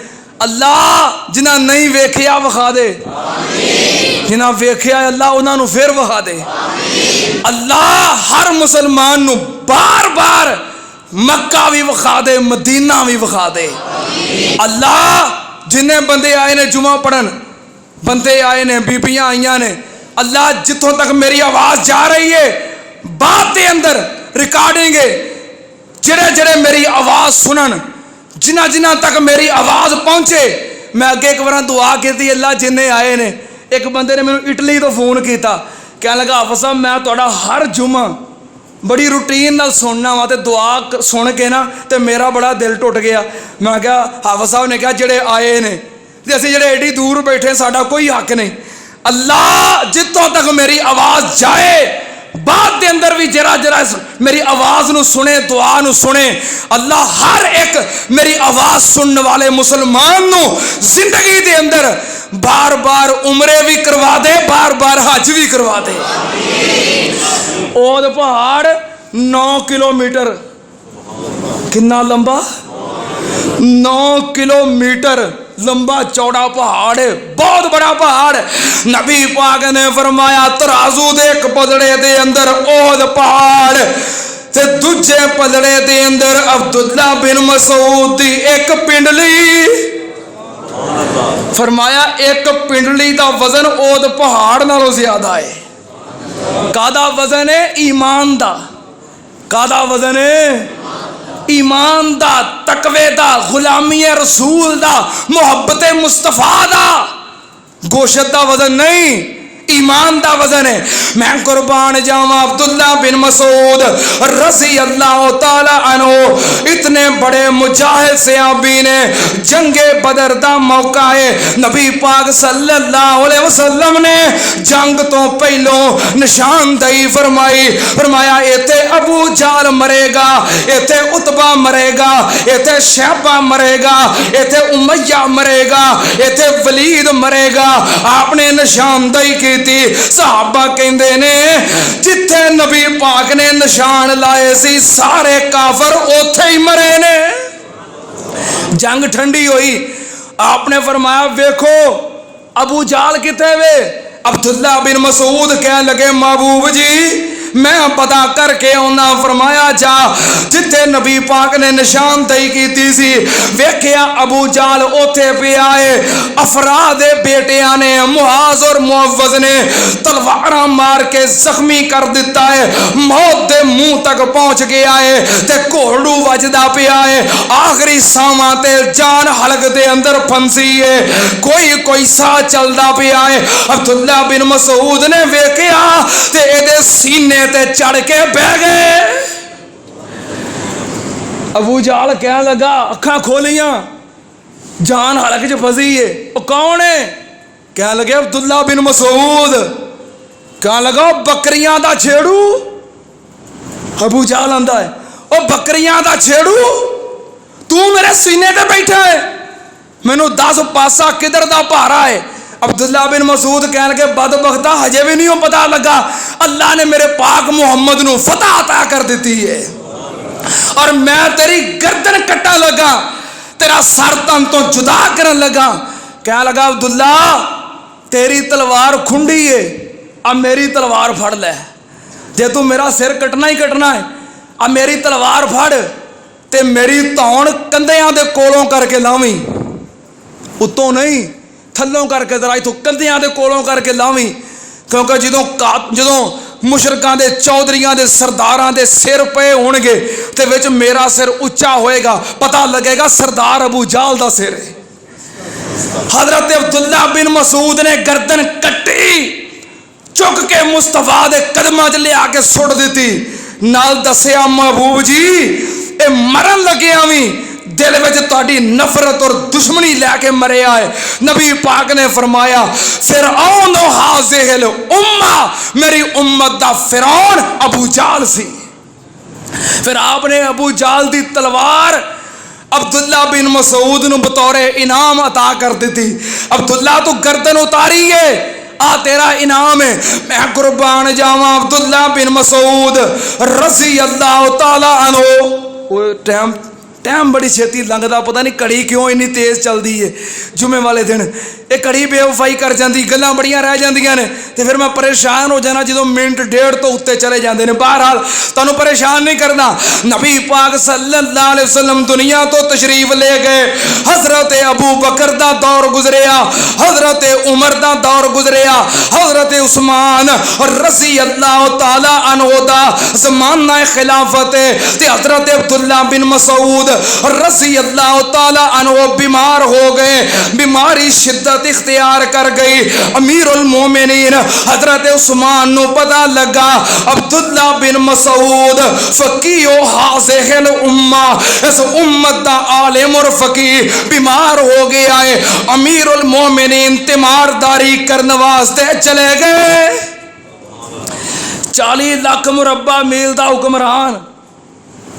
[SPEAKER 2] اللہ جنہاں نہیں ویکھیا وخا دے، جنہاں ویکھیا اللہ انہاں نو پھر وخا دے۔ اللہ ہر مسلمان نو بار بار مکہ بھی وخا دے، مدینہ بھی وخا دے۔ اللہ جنہیں بندے آئے نے جمعہ پڑھن، بندے آئے نے، بیبیاں آئیاں نے، اللہ جتوں تک میری آواز جا رہی ہے بات دے اندر ریکارڈنگ ہے، جڑے جڑے میری آواز سنن، جنہ جنہ تک میری آواز پہنچے، میں اگے ایک بار دعا کی اللہ جنہیں آئے نے۔ ایک بندے نے میں اٹلی تو فون کیتا
[SPEAKER 3] کہنے لگا حافظ صاحب میں تھوڑا ہر جمعہ بڑی روٹین نال سننا وا تے دعا سن کے نا تے میرا بڑا دل ٹوٹ گیا. میں کہا حافظ صاحب نے کہا جڑے آئے نے تے اسی جڑے ایڈی دور بیٹھے ساڈا کوئی حق نہیں. اللہ جتوں تک میری آواز جائے بعد دے اندر بھی جرا میری آواز نو سنے, دعا نو سنے. اللہ ہر ایک میری آواز سننے والے مسلمان نو زندگی دے اندر بار بار عمرے بھی کروا دے, بار بار حج بھی کروا دے. اود پہاڑ 9 کلومیٹر, کنا لمبا, 9 کلومیٹر لمبا چوڑا پہاڑ ہے, بہت بڑا پہاڑ. نبی پاک نے فرمایا ترازو دے ایک پلڑے دے اندر اود پہاڑ تے دوجے پلڑے دے اندر عبداللہ بن مسعود دی ایک پنڈلی. فرمایا ایک پنڈلی دا وزن اود پہاڑ نالوں زیادہ ہے. کادا وزن ہے؟ ایمان دا. کادا وزن ہے؟ ایمان دا, تقوی دا, غلامی رسول دا, محبت مصطفیٰ دا. گوشت دا وزن نہیں, ایمان دا وزن ہے. میں قربان جاواں عبداللہ بن مسعود رضی اللہ تعالی عنہ اتنے بڑے مجاہد صحابی نے. جنگ بدر دا موقع ہے, نبی پاک صلی اللہ علیہ وسلم نے جنگ تو پہلو نشاندہی فرمائی. فرمایا ایتھے ابو جہل مرے گا, ایتھے عتبہ مرے گا, ایتھے شیبہ مرے گا, ایتھے امیہ مرے گا, ایتھے ولید مرے گا. آپ نے نشاندہی کی تھی. صحابہ کہندے نے جتھے نبی پاک نے نشان لائے سی سارے کافر اوتھے ہی مرے نے. جنگ ٹھنڈی ہوئی, آپ نے فرمایا ویکھو ابو جہل کتے وے. عبداللہ بن مسعود کہنے لگے محبوب جی میں پتا کر کے آنا. فرمایا جا جتھے نبی پاک نے نشاندہی کیتی سی ویکھیا ابو جہل اوتھے پہ آئے. افراد بیٹیاں نے معاذ اور معوذ نے تلواراں مار کے زخمی کر دیتا ہے. موت دے منہ تک پہنچ گیا ہے تے گھوڑو وجدا پیا ہے. آخری ساواں تے جان حلق دے اندر پھنسی ہے, کوئی سا چلدا پیا ہے. عبداللہ بن مسعود نے ویکھیا تے اے سینے تے چڑھ کے بہ گئے. ابو جہل کہنے لگا اکھاں کھولیاں جان حلق چ پھسی ہے. او کون ہے؟ کہنے لگے عبداللہ بن مسعود. کہنے لگا بکریاں دا چھیڑو. ابو جہل آندا ہے او بکریاں دا چھیڑو تو میرے سینے تے بیٹھا ہے, مینوں 10 پاسا کدھر دا پہرا ہے. عبداللہ بن مسعود کہنے لگے بدبختہ ہجے بھی نہیں پتا لگا اللہ نے میرے پاک محمد نو فتح عطا کر دیتی ہے اور میں تیری گردن کٹا لگا, تیرا سر تن تو جدا کرن لگا. کہنے لگا عبداللہ تیری تلوار کھنڈی ہے, اب میری تلوار پھڑ لے. جے تو میرا سر کٹنا ہی کٹنا ہے اب میری تلوار پھڑ تے میری تون کندیاں دے کولوں کر کے لاویں, اتوں نہیں تھلوں کر کے ذرا اتوں کندیاں دے کولوں کر کے لاویں. کیونکہ جدوں مشرکاں دے چودھریاں دے سرداراں دے سر پے ہون گے تے وچ میرا سر اچا ہوئے گا, پتہ لگے گا سردار ابو جہل دا سر ہے. حضرت عبداللہ بن مسعود نے گردن کٹی, چک کے مصطفیٰ دے قدماں چ لے آ کے سٹ دیتی. نال دسیا محبوب جی اے مرن لگیا وی دل وچ تہاڈی نفرت اور دشمنی لے کے مریا ہے. نبی پاک نے فرمایا فرعون ہاذہ الامہ, میری امت دا فرعون ابو جہل سی. پھر آپ نے ابو جہل دی تلوار عبداللہ بن مسعود نو بطور انعام عطا کر دیتی. عبداللہ تو گردن اتاری ہے, آ تیرا انعام ہے. میں قربان جاواں عبداللہ بن مسعود رضی اللہ تعالی عنہ. ٹائم بڑی چھتی لنگدا, پتہ نہیں کڑی کیوں اتنی تیز چلدی ہے. جمعے والے دن یہ کڑی بے وفائی کر جاندی, گلاں بڑیاں رہ جاندیاں نے تے پھر میں پریشان ہو جانا جدوں منٹ ڈیڑھ تو اتنے چلے جاندے نے. بہرحال تانوں پریشان نہیں کرنا. نبی پاک صلی اللہ علیہ وسلم دنیا تو تشریف لے گئے. حضرت ابو بکر دا دور گزریا, حضرت عمر دا دور گزریا, حضرت عثمان رضی اللہ تعالی عنہ دا زمانہ خلافت تے حضرت عبداللہ بن مسعود رضی اللہ تعالی عنہ بیمار ہو گئے. بیماری شدت
[SPEAKER 2] عزت اختیار کر گئی. امیر المومنین حضرت عثمان نو پتہ لگا عبداللہ بن مسعود فقیہ حاضح الامہ اس امت دا عالم اور فقیہ بیمار ہو گیا ہے. امیر المومنین تیمارداری کرنے واسطے چلے گئے.
[SPEAKER 3] 40 لاکھ مربع میل دا حکمران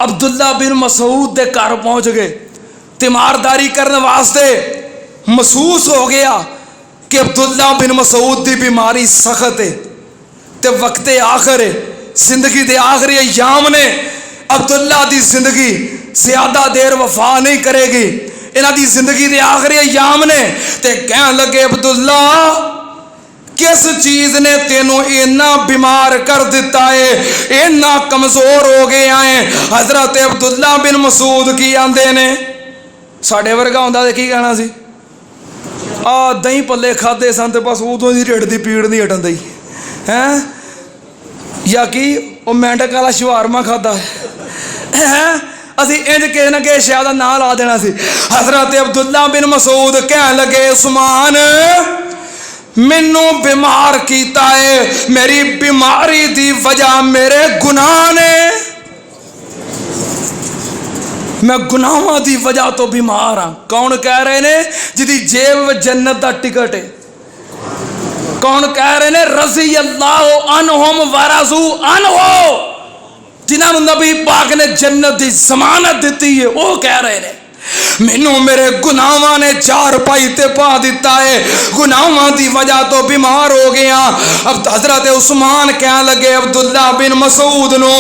[SPEAKER 3] عبداللہ بن مسعود دے گھر پہنچ گئے تیمارداری کرنے واسطے. محسوس ہو گیا کہ عبداللہ بن مسعود دی بیماری سخت ہے تے وقت آخر ہے, زندگی دے آخری ایام نے. عبداللہ دی زندگی زیادہ دیر وفا نہیں کرے گی, انہاں دی زندگی دے آخری ایام نے. تے کہن لگے عبداللہ کس چیز نے تینوں اتنا بیمار کر دیتا ہے, اتنا کمزور ہو گیا ہے. حضرت عبداللہ بن مسعود کی آندے نے ساڈے ورگا ہوندا تے کی کہنا سی, آ دہی پلے کھادے سن تے بس ادوں دی ڈھڈ دی پیڑ نہیں ہٹن دئی ہیں, یا کی وہ مینڈک والا شوارما کھادا ہے. اسی انج کہے نہ کہ شاید نام لا دینا سی. حضرت عبداللہ بن مسعود کہن لگے عثمان مینو بیمار کیتا ہے, میری بیماری دی وجہ میرے گناہ نے, میں گناہاں دی وجہ تو بیمار ہاں. کون کہہ رہے نے جدی جیب میں جنت دا ٹکٹ ہے؟ کون کہہ رہے نے رضی اللہ عنہم ورضوا عنہ, جنہاں نبی پاک نے جنت دی ضمانت دیتی ہے, وہ کہہ رہے نے مینو میرے گناہاں نے چار پائی تے پا دیتا ہے, گناہاں دی وجہ تو بیمار ہو گیا. اب حضرت عثمان کہنے لگے عبداللہ بن مسعود نو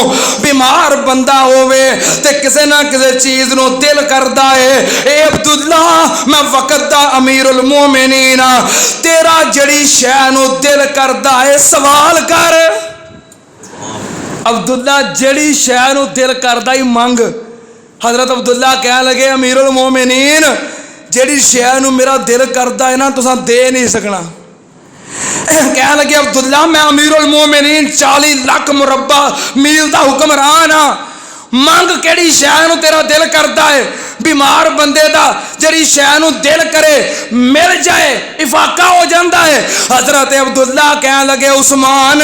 [SPEAKER 3] بیمار بندہ ہوئے تے کسے نہ کسے چیز نو دل کردا ہے. اے عبداللہ میں وقت دا امیر المومنین, تیرا جڑی شے نو دل کردا ہے سوال کر. عبداللہ جڑی شے نو دل کردا ہی منگ. حضرت عبداللہ کہنے لگے امیر المومنین جیڑی شے نو میرا دل کردا ہے نا تساں دے نہیں سکنا. کہنے لگے عبداللہ میں امیر المومنین 40 لاکھ مربع میل دا حکمران ہاں, منگ کیڑی شے نو تیرا دل کردا ہے. بیمار بندے دا جیڑی شے نو دل کرے مل جائے افاقہ ہو جاندا ہے. حضرت عبداللہ کہنے لگے عثمان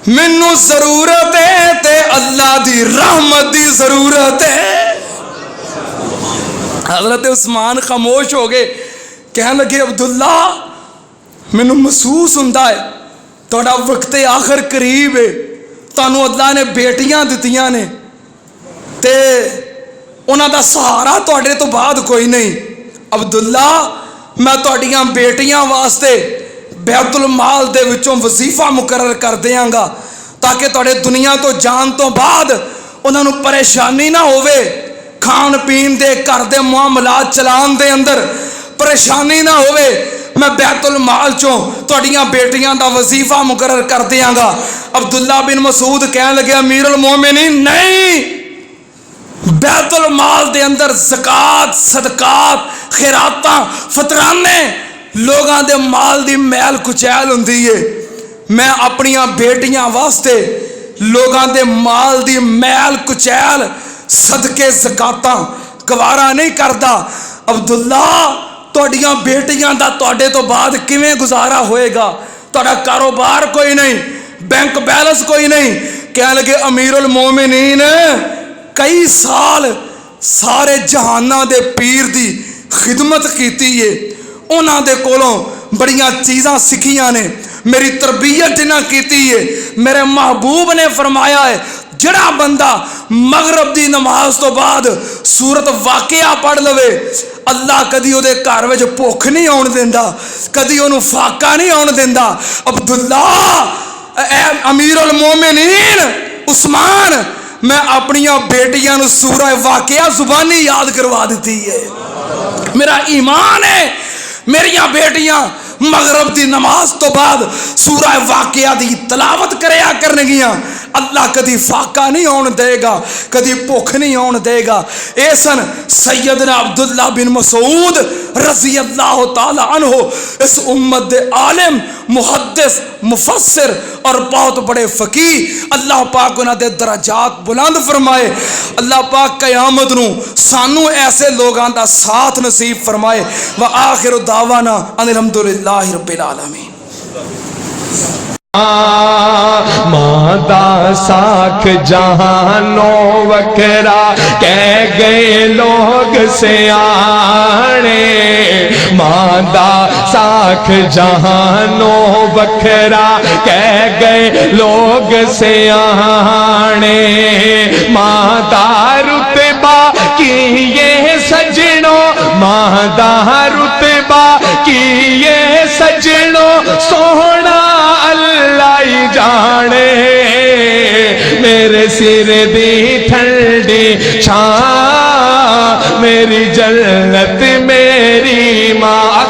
[SPEAKER 3] مینوں ضرورت ہے تے اللہ دی رحمت دی ضرورت ہے. حضرت عثمان خاموش ہو گئے. کہنے لگے عبداللہ مینوں محسوس ہوندا ہے تہاڈا وقت آخر قریب ہے, تانوں اللہ نے بیٹیاں دتیاں نے تے انہاں دا سہارا تہاڈے تو بعد کوئی نہیں. عبداللہ میں تہاڈیاں بیٹیاں واسطے بیت المال دے وچوں وظیفہ مقرر کر دیاں گا تاکہ تہاڈے دنیا تو جان تو بعد انہاں نوں پریشانی نہ ہووے, کھان پین دے گھر دے معاملات چلان دے اندر پریشانی نہ ہووے. میں بیت المال چوں تہاڈیاں بیٹیاں دا وظیفہ مقرر کر دیاں گا. عبداللہ بن مسعود کہنے لگے امیر المومنین نہیں, بیت المال دے اندر زکات صدقات خیراتاں فطرانے لوگاں دے مال دی میل کچیل ہوندی ہے. میں اپنیاں بیٹیاں واسطے لوگاں دے مال دی میل کچیل صدقے زکاتاں گوارا نہیں کردا. عبداللہ تہاڈیاں بیٹیاں دا تہاڈے تو بعد کیویں گزارا ہوئے گا؟ تہاڈا کاروبار کوئی نہیں, بینک بیلنس کوئی نہیں. کہنے لگے امیر المومنین کئی سال سارے جہاناں دے پیر دی خدمت کیتی ہے, انہاں دے کولوں بڑیاں چیزاں سکھیاں نے, میری تربیت جنہاں کیتی ہے. میرے محبوب نے فرمایا ہے جڑا بندہ مغرب دی نماز تو بعد سورت واقعہ پڑھ لوے اللہ کدی او دے گھر وچ بھوک نہیں آن دیندا, کدی اونوں فاقہ نہیں آن دیندا. عبداللہ اے امیر المومنین عثمان میں اپنیاں بیٹیاں نو سورہ واقعہ زبانی یاد کروا دیتی ہے. میرا ایمان ہے میریاں بیٹیاں مغرب دی نماز تو بعد سورہ واقعہ دی تلاوت کریا کرنے گیاں اللہ کدی فاقہ نہیں ہون دے گا کدی بھوک نہیں ہون دے گا اے سن سیدنا عبداللہ بن مسعود رضی اللہ تعالی عنہ اس امت دے عالم محدث مفسر اور بہت بڑے فقیہ اللہ پاک انہاں دے درجات بلند فرمائے اللہ پاک قیامت نو سانو ایسے لوگاں دا ساتھ نصیب فرمائے وآخر دعوانا ان الحمدللہ رب العالمین
[SPEAKER 1] مادا ساکھ جہانوں وکھرا کہہ گئے لوگ سیانے مادا ساکھ جہانوں وکھرا کہہ گئے لوگ سیانے مادا رتبہ کی یہ سجنوں مادا رتبہ کی یہ سجنوں سونا اللہ ہی جانے میرے سر دی ٹھنڈی چھاں میری جنت میری ماں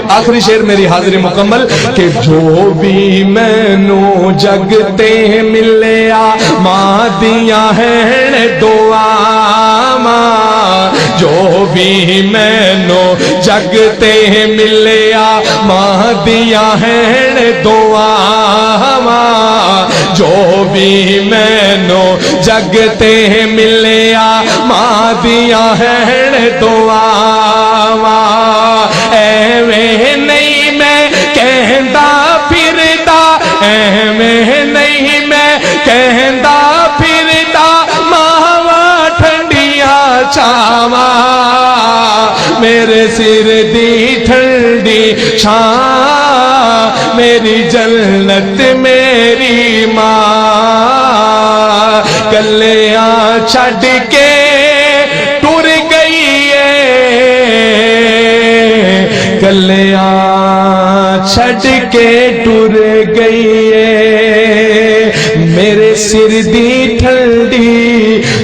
[SPEAKER 1] آخری شعر میری حاضری مکمل کہ جو بھی مینوں جگتے ملیا ماں دیاں ہیں دعا ماں جو بھی مینوں جگتے ملیا ماں دیاں ہیں دعا ماں جو بھی مینوں جگتے ملیا ماں دیاں ہیں دعا ماں ایویں نہیں میں کہندا پھردا ایویں نہیں میں کہندا پھردا ماواں ٹھنڈیاں چھاواں میرے سر دی ٹھنڈی چھاں میری جنت میری ماں کلیاں چھڈ کے ٹر گئی ہے کلیاں چھڈ کے ٹر گئی ہے میرے سر دی ٹھنڈی